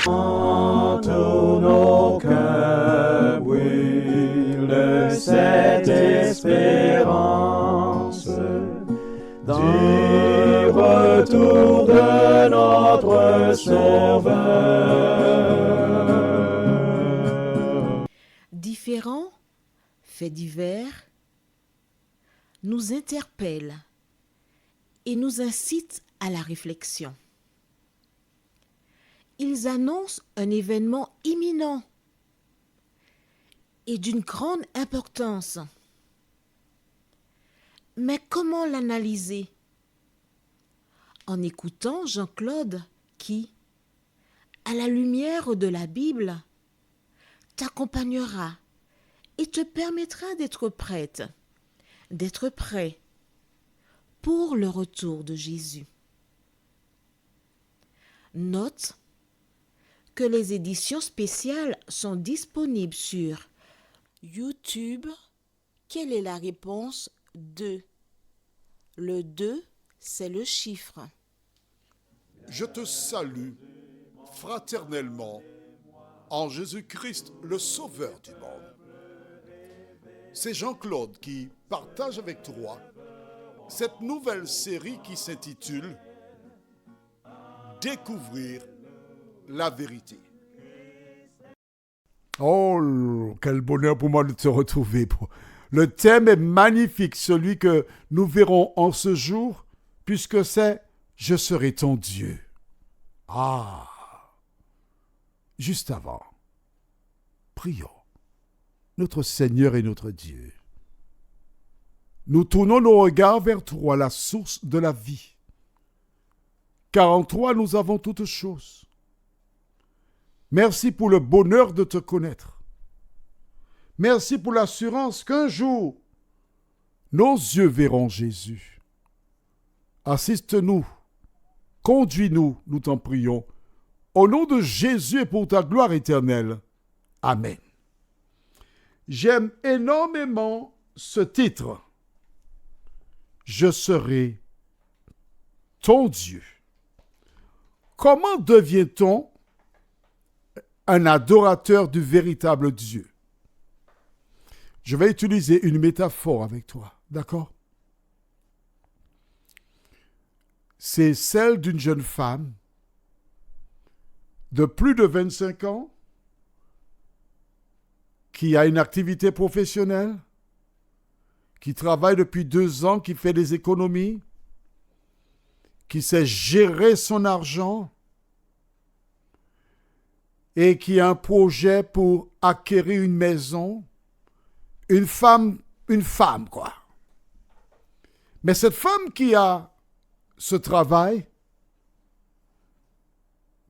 Tous nos cœurs brûlent de cette espérance du retour de notre Sauveur. Différents faits divers nous interpellent et nous incitent à la réflexion. Ils annoncent un événement imminent et d'une grande importance. Mais comment l'analyser? En écoutant Jean-Claude qui, à la lumière de la Bible, t'accompagnera et te permettra d'être prête, d'être prêt pour le retour de Jésus. Note que les éditions spéciales sont disponibles sur YouTube. Quelle est la réponse 2? Le 2, c'est le chiffre. Je te salue fraternellement en Jésus-Christ, le Sauveur du monde. C'est Jean-Claude qui partage avec toi cette nouvelle série qui s'intitule « Découvrir la vérité ». Oh, quel bonheur pour moi de te retrouver. Le thème est magnifique, celui que nous verrons en ce jour, puisque c'est « Je serai ton Dieu ». Ah, juste avant, prions. Notre Seigneur et notre Dieu, nous tournons nos regards vers toi, la source de la vie. Car en toi, nous avons toutes choses. Merci pour le bonheur de te connaître. Merci pour l'assurance qu'un jour, nos yeux verront Jésus. Assiste-nous, conduis-nous, nous t'en prions, au nom de Jésus et pour ta gloire éternelle. Amen. J'aime énormément ce titre. Je serai ton Dieu. Comment devient-on un adorateur du véritable Dieu? Je vais utiliser une métaphore avec toi, d'accord? C'est celle d'une jeune femme de plus de 25 ans qui a une activité professionnelle, qui travaille depuis 2 ans, qui fait des économies, qui sait gérer son argent et qui a un projet pour acquérir une maison. Une femme quoi. Mais cette femme qui a ce travail,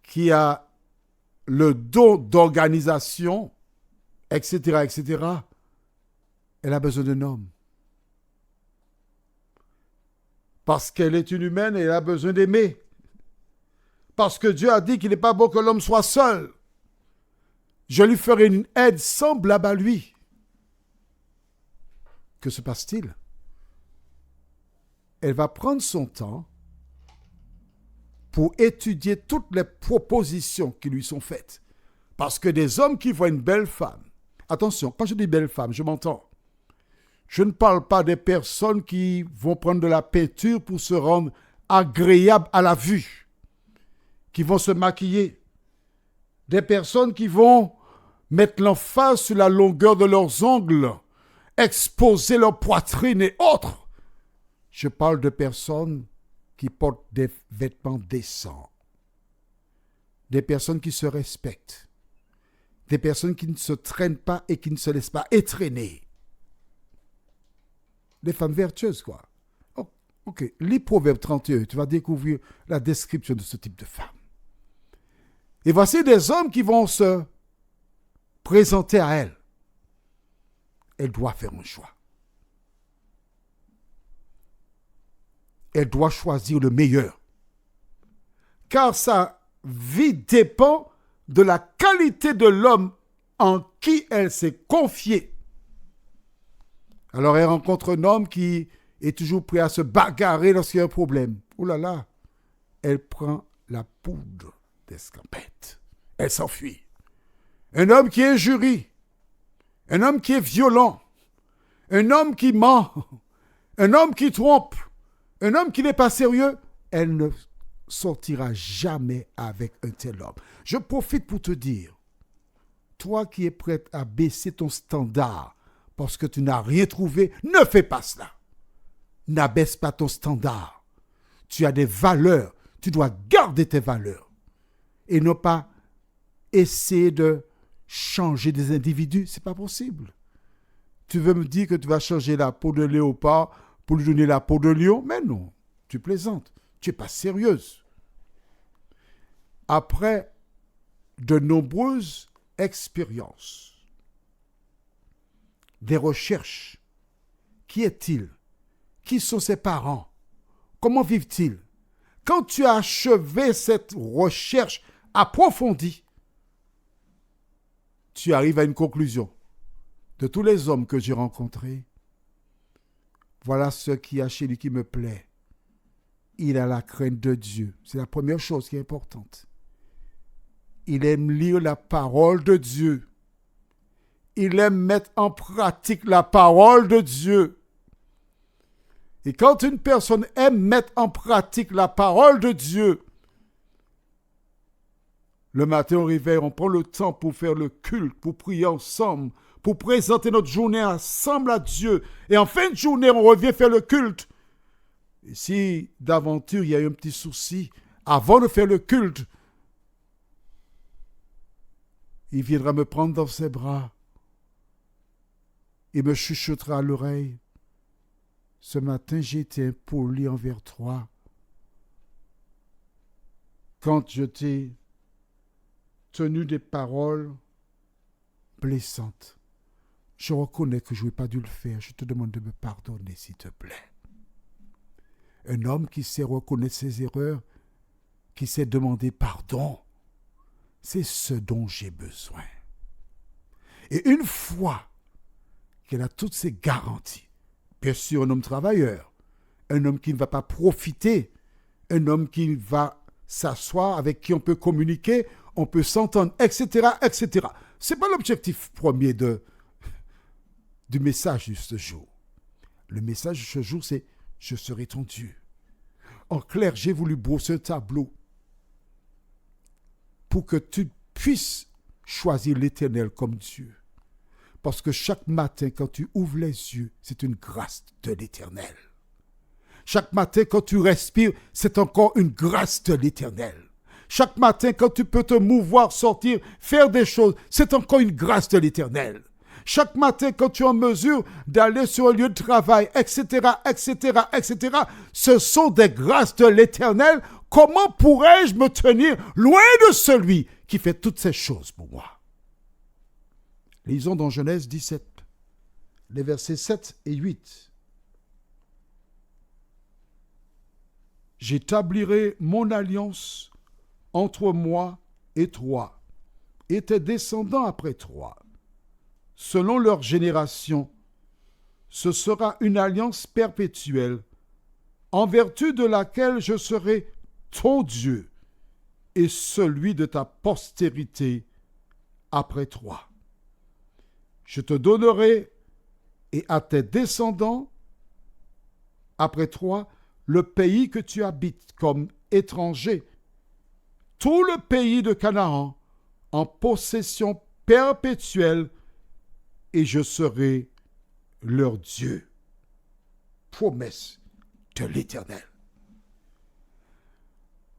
qui a le don d'organisation, etc., elle a besoin d'un homme. Parce qu'elle est une humaine et elle a besoin d'aimer. Parce que Dieu a dit qu'il n'est pas bon que l'homme soit seul. Je lui ferai une aide semblable à lui. Que se passe-t-il? Elle va prendre son temps pour étudier toutes les propositions qui lui sont faites. Parce que des hommes qui voient une belle femme, attention, quand je dis belle femme, je m'entends. Je ne parle pas des personnes qui vont prendre de la peinture pour se rendre agréables à la vue, qui vont se maquiller. Des personnes qui vont mettre l'emphase sur la longueur de leurs ongles, exposer leur poitrine et autres. Je parle de personnes qui portent des vêtements décents, des personnes qui se respectent, des personnes qui ne se traînent pas et qui ne se laissent pas étreiner. Des femmes vertueuses, quoi. Oh, ok, lis Proverbe 31, tu vas découvrir la description de ce type de femme. Et voici des hommes qui vont se présenter à elle. Elle doit faire un choix. Elle doit choisir le meilleur. Car sa vie dépend de la qualité de l'homme en qui elle s'est confiée. Alors elle rencontre un homme qui est toujours prêt à se bagarrer lorsqu'il y a un problème. Oh là là, elle prend la poudre d'escampette. elle s'enfuit. Un homme qui injurie, un homme qui est violent, un homme qui ment, un homme qui trompe, un homme qui n'est pas sérieux, elle ne sortira jamais avec un tel homme. Je profite pour te dire, toi qui es prête à baisser ton standard parce que tu n'as rien trouvé, ne fais pas cela. N'abaisse pas ton standard. Tu as des valeurs, tu dois garder tes valeurs et non pas essayer de changer des individus. Ce n'est pas possible. Tu veux me dire que tu vas changer la peau de léopard pour lui donner la peau de lion? Mais non, tu plaisantes. Tu n'es pas sérieuse. Après de nombreuses expériences, des recherches, qui est-il? Qui sont ses parents? Comment vivent-ils? Quand tu as achevé cette recherche approfondie, tu arrives à une conclusion. De tous les hommes que j'ai rencontrés, voilà ce qui a chez lui qui me plaît. Il a la crainte de Dieu. C'est la première chose qui est importante. Il aime lire la parole de Dieu. Il aime mettre en pratique la parole de Dieu. Et quand une personne aime mettre en pratique la parole de Dieu, le matin au réveil, on prend le temps pour faire le culte, pour prier ensemble, pour présenter notre journée ensemble à Dieu. Et en fin de journée, on revient faire le culte. Et si d'aventure, il y a eu un petit souci, avant de faire le culte, il viendra me prendre dans ses bras. Il me chuchotera à l'oreille. Ce matin, j'ai été impoli envers toi. Quand je t'ai tenu des paroles blessantes, je reconnais que je n'aurais pas dû le faire. Je te demande de me pardonner, s'il te plaît. Un homme qui sait reconnaître ses erreurs, qui sait demander pardon, c'est ce dont j'ai besoin. Et une fois qu'elle a toutes ces garanties, bien sûr un homme travailleur, un homme qui ne va pas profiter, un homme qui va s'asseoir, avec qui on peut communiquer, on peut s'entendre, etc., etc. Ce n'est pas l'objectif premier du message de ce jour. Le message de ce jour, c'est « Je serai ton Dieu ». En clair, j'ai voulu brosser un tableau pour que tu puisses choisir l'Éternel comme Dieu. Parce que chaque matin, quand tu ouvres les yeux, c'est une grâce de l'Éternel. Chaque matin, quand tu respires, c'est encore une grâce de l'Éternel. Chaque matin, quand tu peux te mouvoir, sortir, faire des choses, c'est encore une grâce de l'Éternel. Chaque matin, quand tu es en mesure d'aller sur un lieu de travail, etc., etc., etc., ce sont des grâces de l'Éternel. Comment pourrais-je me tenir loin de celui qui fait toutes ces choses pour moi? Lisons dans Genèse 17, les versets 7 et 8. J'établirai mon alliance entre moi et toi, et tes descendants après toi, selon leur génération. Ce sera une alliance perpétuelle, en vertu de laquelle je serai ton Dieu et celui de ta postérité après toi. Je te donnerai et à tes descendants après toi le pays que tu habites comme étranger, tout le pays de Canaan en possession perpétuelle, et je serai leur Dieu. Promesse de l'Éternel.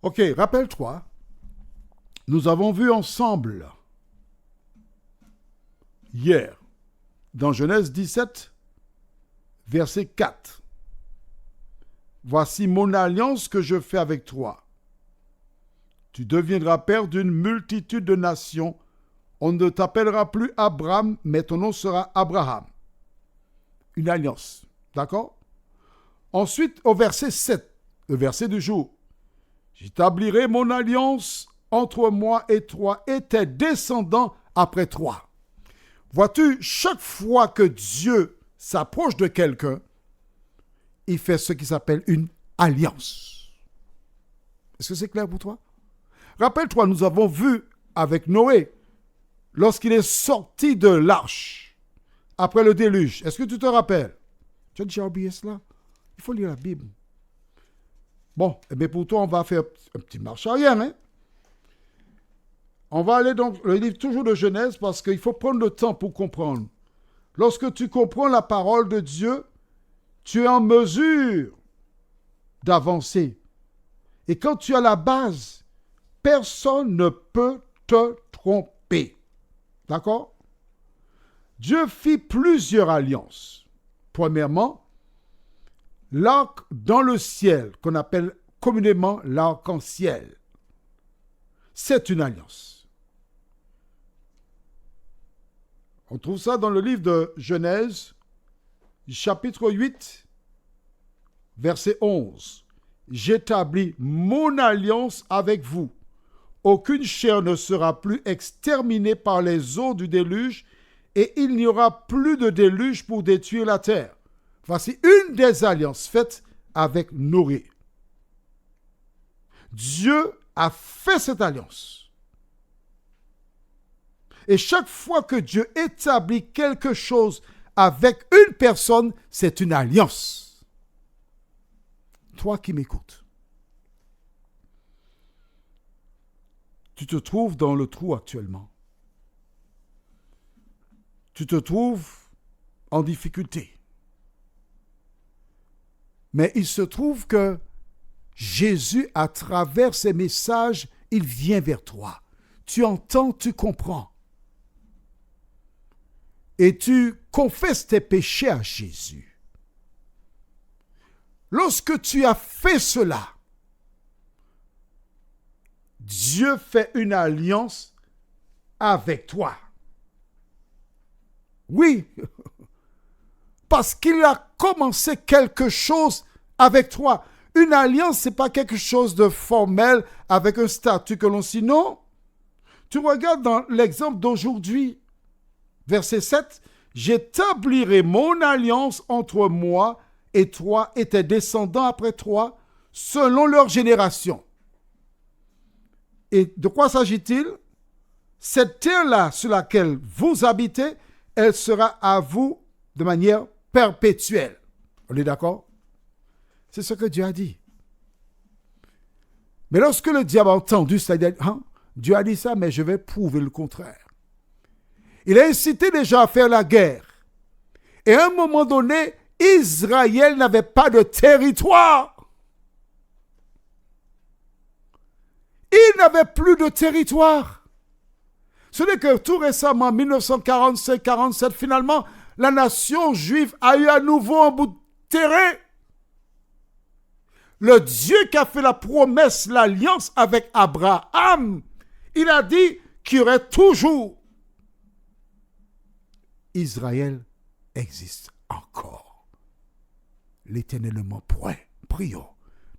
Ok, rappelle-toi, nous avons vu ensemble hier, dans Genèse 17, verset 4. Voici mon alliance que je fais avec toi. Tu deviendras père d'une multitude de nations. On ne t'appellera plus Abraham, mais ton nom sera Abraham. Une alliance. D'accord? Ensuite, au verset 7, le verset du jour. J'établirai mon alliance entre moi et toi et tes descendants après toi. Vois-tu, chaque fois que Dieu s'approche de quelqu'un, il fait ce qui s'appelle une alliance. Est-ce que c'est clair pour toi? Rappelle-toi, nous avons vu avec Noé lorsqu'il est sorti de l'arche après le déluge. Est-ce que tu te rappelles? Tu as déjà oublié cela? Il faut lire la Bible. Bon, eh bien pour toi, on va faire un petit marche arrière. Hein? On va aller donc le livre toujours de Genèse parce qu'il faut prendre le temps pour comprendre. Lorsque tu comprends la parole de Dieu, tu es en mesure d'avancer. Et quand tu as la base, personne ne peut te tromper. D'accord? Dieu fit plusieurs alliances. Premièrement, l'arc dans le ciel, qu'on appelle communément l'arc-en-ciel. C'est une alliance. On trouve ça dans le livre de Genèse, chapitre 8, verset 11. « J'établis mon alliance avec vous. Aucune chair ne sera plus exterminée par les eaux du déluge, et il n'y aura plus de déluge pour détruire la terre. » Voici une des alliances faites avec Noé. Dieu a fait cette alliance. Et chaque fois que Dieu établit quelque chose avec une personne, c'est une alliance. Toi qui m'écoutes, tu te trouves dans le trou actuellement. Tu te trouves en difficulté. Mais il se trouve que Jésus, à travers ses messages, il vient vers toi. Tu entends, tu comprends. Et tu confesses tes péchés à Jésus. Lorsque tu as fait cela, Dieu fait une alliance avec toi. Oui, parce qu'il a commencé quelque chose avec toi. Une alliance, ce n'est pas quelque chose de formel avec un statut que l'on signe. Non. Tu regardes dans l'exemple d'aujourd'hui, verset 7, « J'établirai mon alliance entre moi et toi et tes descendants après toi, selon leur génération. » Et de quoi s'agit-il? Cette terre-là sur laquelle vous habitez, elle sera à vous de manière perpétuelle. On est d'accord? C'est ce que Dieu a dit. Mais lorsque le diable a entendu ça, il a dit, Dieu a dit ça, mais je vais prouver le contraire. Il a incité les gens à faire la guerre. Et à un moment donné, Israël n'avait pas de territoire. Il n'avait plus de territoire. Ce n'est que tout récemment, 1945-47, finalement, la nation juive a eu à nouveau un bout de terrain. Le Dieu qui a fait la promesse, l'alliance avec Abraham, il a dit qu'il y aurait toujours. Israël existe encore. L'éternellement point. Prions.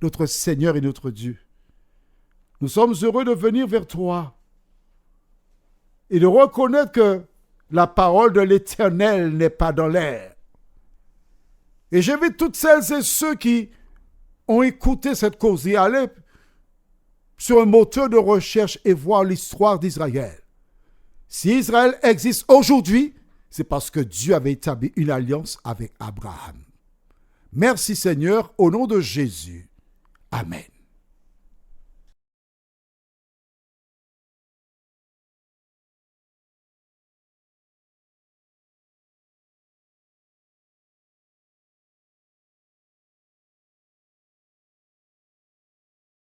Notre Seigneur et notre Dieu, nous sommes heureux de venir vers toi et de reconnaître que la parole de l'Éternel n'est pas dans l'air. Et j'invite toutes celles et ceux qui ont écouté cette cause et aller sur un moteur de recherche et voir l'histoire d'Israël. Si Israël existe aujourd'hui, c'est parce que Dieu avait établi une alliance avec Abraham. Merci Seigneur, au nom de Jésus. Amen.